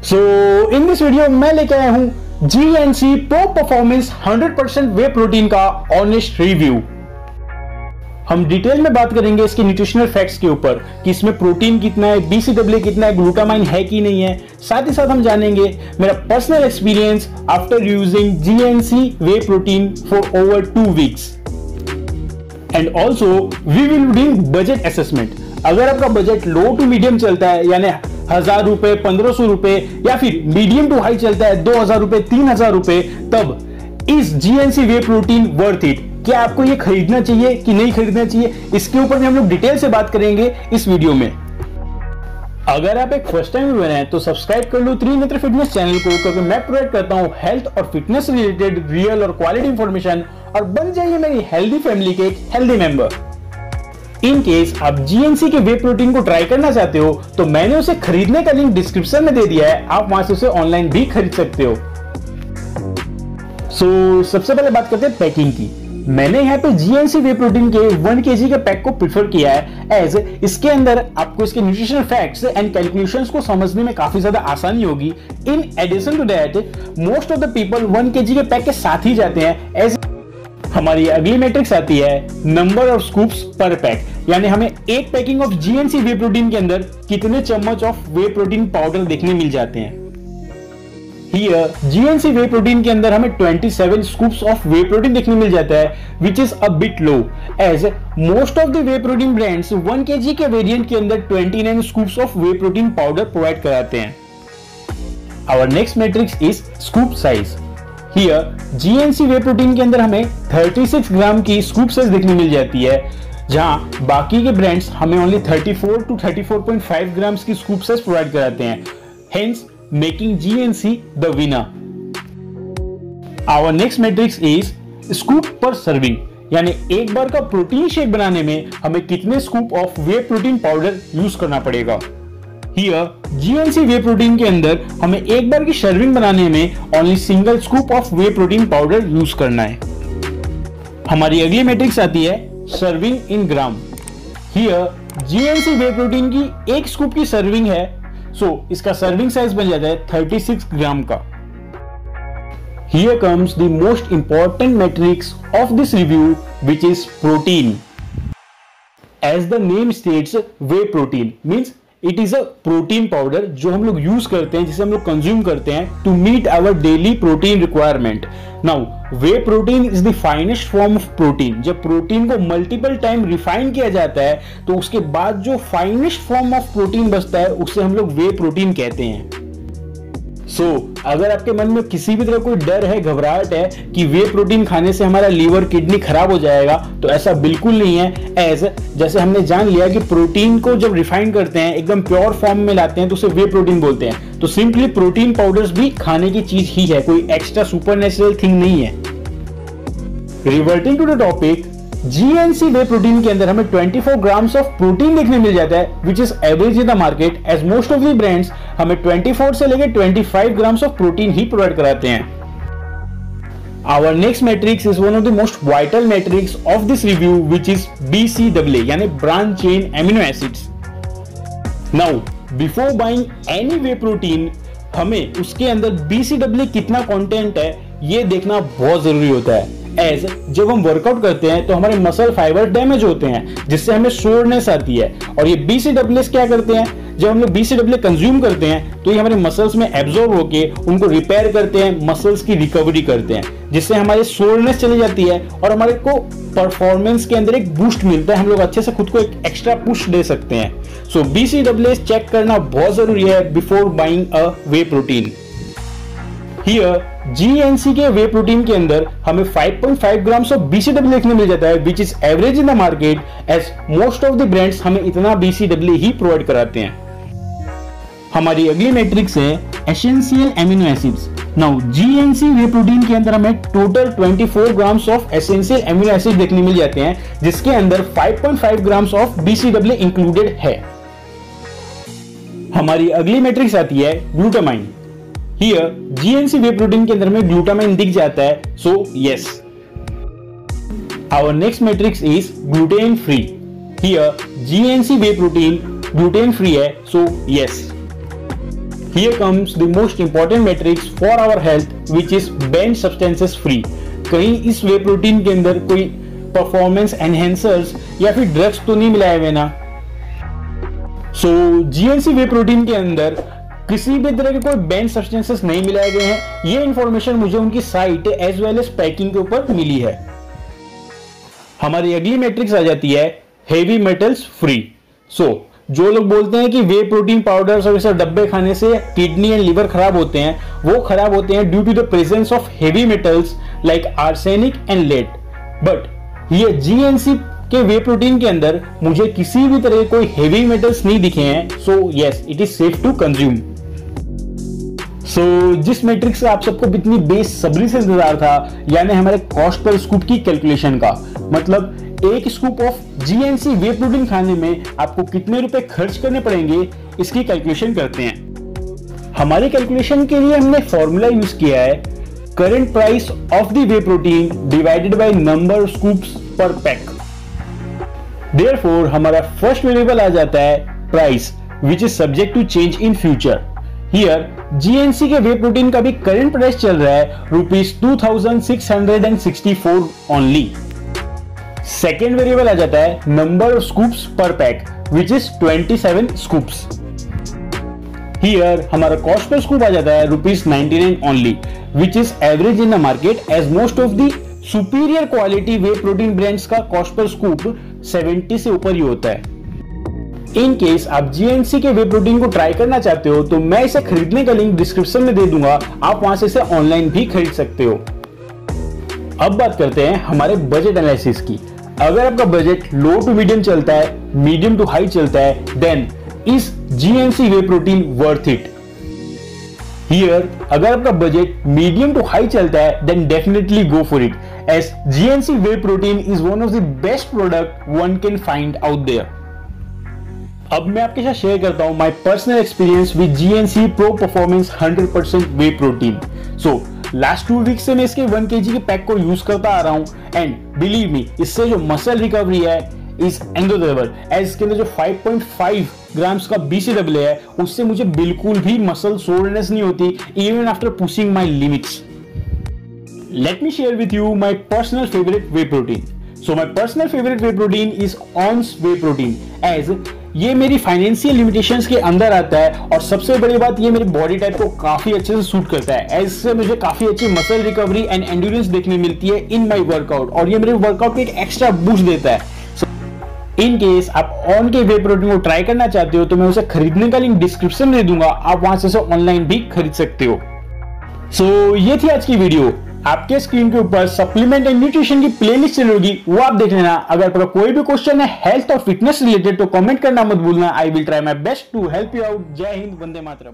So in this video मैं लेके आया हूं GNC pro performance 100% whey protein का ऑनेस्ट रिव्यू। हम डिटेल में बात करेंगे इसके न्यूट्रिशनल फैक्ट्स के ऊपर कि इसमें प्रोटीन कितना है, बीसीडब्ल्यू कितना है, ग्लूटामाइन है कि नहीं है। साथ ही साथ हम जानेंगे मेरा personal experience after using GNC whey protein for over 2 weeks and also we will be doing budget assessment. अगर आपका बजट लो टू मीडियम चलता है यानी 1000 रुपए, 1500 रुपए या फिर मीडियम टू हाई चलता है 2000 रुपए, 3000 रुपए, तब इस GNC whey protein worth it. क्या आपको ये खरीदना चाहिए कि नहीं खरीदना चाहिए, इसके ऊपर भी हम लोग डिटेल से बात करेंगे इस वीडियो में। अगर आप एक फर्स्ट टाइम व्यूअर हैं तो सब्सक्राइब कर लो त्रिनेत्र फिटनेस चैनल को, क्योंकि मैं प्रोवाइड करता हूं हेल्थ और फिटनेस रिलेटेड रियल और क्वालिटी इंफॉर्मेशन, और बन जाइए मेरी हेल्दी फैमिली के एक हेल्दी मेंबर। इन केस आप जीएनसी के वे प्रोटीन को ट्राई करना चाहते हो तो मैंने उसे खरीदने का लिंक डिस्क्रिप्शन में दे दिया है, आप वहां से उसे ऑनलाइन भी खरीद सकते हो। सबसे पहले बात करते हैं पैकिंग की। मैंने यहाँ पे जीएनसी वे प्रोटीन के 1 kg के पैक को प्रेफर किया है, एज इसके अंदर आपको इसके न्यूट्रिशनल फैक्ट्स एंड कैलकुलेशंस को समझने में काफी ज्यादा आसानी होगी। In addition to that most of the people 1 kg के पैक के साथ ही जाते हैं। एज हमारी अगली मैट्रिक्स आती है number of scoops per pack, यानी हमें एक packing of GNC whey protein के अंदर कितने चम्मच ऑफ वे प्रोटीन पाउडर देखने मिल जाते हैं। हियर जीएनसी वे प्रोटीन के अंदर हमें 27 स्कूप्स ऑफ वे प्रोटीन देखने मिल जाता है, which is a bit low, as most of the whey protein brands 1 kg के वेरिएंट के अंदर 29 scoops of whey protein powder provide कराते हैं। Our next matrix is scoop size. Here GNC whey protein के अंदर हमें 36 ग्राम की स्कूप साइज देखने मिल जाती है, जहां बाकी के ब्रांड्स हमें ओनली 34 to 34.5 ग्राम्स की स्कूप साइज प्रोवाइड कराते हैं, hence making GNC the winner. Our next matrix is scoop per serving, यानी एक बार का प्रोटीन शेक बनाने में हमें कितने scoop of whey protein powder use करना पड़ेगा। हियर जीएनसी वे प्रोटीन के अंदर हमें एक बार की सर्विंग बनाने में only single scoop of whey protein powder use करना है। हमारी अगली मैट्रिक्स आती है serving in gram. Here GNC whey protein की एक स्कूप की सर्विंग है, सो इसका सर्विंग साइज बन जाता है 36 ग्राम का। Here comes the most important matrix of this review, which is protein. As the name states, whey protein means it is a protein powder जो हम लोग यूज करते हैं, जिसे हम लोग कंज्यूम करते हैं to meet our daily protein requirement. Now whey protein is the finest form of protein. जब प्रोटीन को मल्टीपल टाइम रिफाइन किया जाता है तो उसके बाद जो फाइनेस्ट फॉर्म ऑफ प्रोटीन बचता है उसे हम लोग वे प्रोटीन कहते हैं। अगर आपके मन में किसी भी तरह कोई डर है, घबराहट है कि वे प्रोटीन खाने से हमारा लीवर, किडनी खराब हो जाएगा, तो ऐसा बिल्कुल नहीं है। एज जैसे हमने जान लिया कि प्रोटीन को जब रिफाइन करते हैं, एकदम प्योर फॉर्म में लाते हैं, तो उसे वे प्रोटीन बोलते हैं। तो सिंपली प्रोटीन पाउडर्स भी खाने की चीज ही है, कोई एक्स्ट्रा सुपरनेचुरल थिंग नहीं है। Reverting to the topic, GNC whey protein के अंदर हमें 24 ग्राम्स ऑफ प्रोटीन देखने मिल जाता है, which is average in the market, as most of the brands हमें 24 से लेकर 25 ग्राम्स ऑफ प्रोटीन ही प्रोवाइड कराते हैं। Our next matrix is one of the most vital matrix of this review, which is BCW, यानी branch chain amino acids. Now before buying any whey protein हमें उसके अंदर बीसीडब्ल्यू कितना content है ये देखना बहुत जरूरी होता है। एज जब हम वर्कआउट करते हैं तो हमारे मसल फाइबर डैमेज होते हैं, जिससे हमें सोरनेस आती है, और ये बीसीडब्ल्यू क्या करते हैं, जब हम लोग बीसीडब्ल्यू कंज्यूम करते हैं तो ये हमारे मसल्स में एब्जॉर्ब होके उनको रिपेयर करते हैं, मसल्स की रिकवरी करते हैं, जिससे हमारी सोरनेस चली जाती है और हमारे को परफॉर्मेंस के अंदर एक बूस्ट मिलता है, हम लोग अच्छे से खुद को एक एक्स्ट्रा पुश दे सकते हैं। सो बीसीडब्ल्यू चेक करना बहुत जरूरी है before buying a way protein. Here GNC के वे प्रोटीन के अंदर हमें 5.5 ग्राम्स ऑफ बीसीडब्ल्यू देखने मिल जाता है, which is average in the market, as most of the brands हमें इतना बीसीडब्ल्यू ही प्रोवाइड कराते हैं। हमारी अगली मैट्रिक्स है essential amino acids. Now GNC whey protein के अंदर हमें total 24 grams of essential amino acid देखने मिल जाते हैं, जिसके अंदर 5.5 ग्राम्स ऑफ बीसीडब्ल्यू इंक्लूडेड है। हमारी अगली मैट्रिक्स आती है glutamine. Here GNC whey protein के अंदर में ग्लूटामाइन दिख जाता है, so yes. Our next matrix is gluten free. Here GNC whey protein gluten free है, so yes. Here comes the most important metrics for our health, which is banned substances free. कहीं इस वे protein के अंदर कोई performance एनहेंसर्स या फिर drugs तो नहीं मिलाए हुए ना। सो जीएनसी वे प्रोटीन के अंदर किसी भी तरह के कोई बैंड सब्सटेंसेस नहीं मिलाए गए हैं। ये इंफॉर्मेशन मुझे उनकी site as well as packing के ऊपर मिली है। हमारी अगली मैट्रिक्स आ जाती है हेवी मेटल्स फ्री। सो जो लोग बोलते हैं कि वे प्रोटीन पाउडर्स और इसे डब्बे खाने से किडनी एंड लिवर खराब होते हैं, वो खराब होते हैं due to the presence of heavy metals like arsenic and lead. But ये जीएनसी के वे प्रोटीन के अंदर मुझे किसी भी तरह के कोई हेवी मेटल्स नहीं दिखे हैं। So yes, it is safe to consume. So जिस मैट्रिक्स का आप सबको इतनी बेसब्री से इंतजार था, यानी हमारे कॉस्ट पर स्कूप की कैलकुलेशन का, मतलब एक scoop of GNC whey protein खाने में आपको कितने रुपए खर्च करने पड़ेंगे, इसकी कैलकुलेशन करते हैं। हमारी कैलकुलेशन के लिए हमने फॉर्मूला यूज किया है current price of the whey protein divided by number scoops per pack. Therefore हमारा फर्स्ट वेरिएबल आ जाता है price, which is subject to change in future. Here GNC के वे प्रोटीन का भी करंट प्राइस चल रहा है ₹2664 ओनली। सेकेंड वेरिएबल आ जाता है number of scoops per pack, which is 27 scoops. Here हमारा कॉस्ट पर स्कूप आ जाता है ₹99 only, which is average in the market as most of the superior quality whey protein brands का cost per scoop 70 से ऊपर ही होता है। In case आप जीएनसी के वे प्रोटीन को ट्राई करना चाहते हो तो मैं इसे खरीदने का लिंक डिस्क्रिप्शन में दे दूंगा, आप वहां से इसे ऑनलाइन भी खरीद सकते हो। अब बात करते हैं हमारे बजट एनालिसिस की। अगर आपका बजट लो टू मीडियम चलता है, मीडियम टू हाई चलता है, then is GNC whey protein worth it? Here अगर आपका बजट मीडियम टू हाई चलता है, then definitely go for it, as GNC whey protein is one of the best product one can find out there. अब मैं आपके साथ share करता हूं my personal experience with GNC pro performance 100% whey protein. So last 2 week से मैं इसके 1 kg के पैक को यूज करता आ रहा हूं, एंड बिलीव मी, इससे जो मसल रिकवरी है इज एंडोरेबल, एज इसके अंदर जो 5.5 ग्राम्स का BCAA है, उससे मुझे बिल्कुल भी मसल सोरनेस नहीं होती, even after pushing my limits. Let me share with you my personal favourite whey protein. So my personal favourite whey protein is ON's whey protein, as ये मेरी फाइनेंशियल लिमिटेशंस के अंदर आता है, और सबसे बड़ी बात ये मेरी बॉडी टाइप को काफी अच्छे से सूट करता है, ऐसे मुझे काफी अच्छी मसल रिकवरी एंड एंड्योरेंस देखने मिलती है इन माय वर्कआउट, और ये मेरे वर्कआउट को एक एक्स्ट्रा बूस्ट देता है। इन केस आप ऑन के वे प्रोटीन को ट्राई करना चाहते हो तो मैं उसे खरीदने का लिंक डिस्क्रिप्शन में दे दूंगा, आप वहां से उसे ऑनलाइन भी खरीद सकते हो। सो ये थी आज की वीडियो। आपके स्क्रीन के ऊपर सप्लीमेंट एंड न्यूट्रिशन की प्लेलिस्ट चल होगी, वो आप देख लेना। अगर आपका कोई भी क्वेश्चन है हेल्थ और फिटनेस रिलेटेड तो कमेंट करना मत भूलना। I will try my best to help you out. जय हिंद, वंदे मातरम।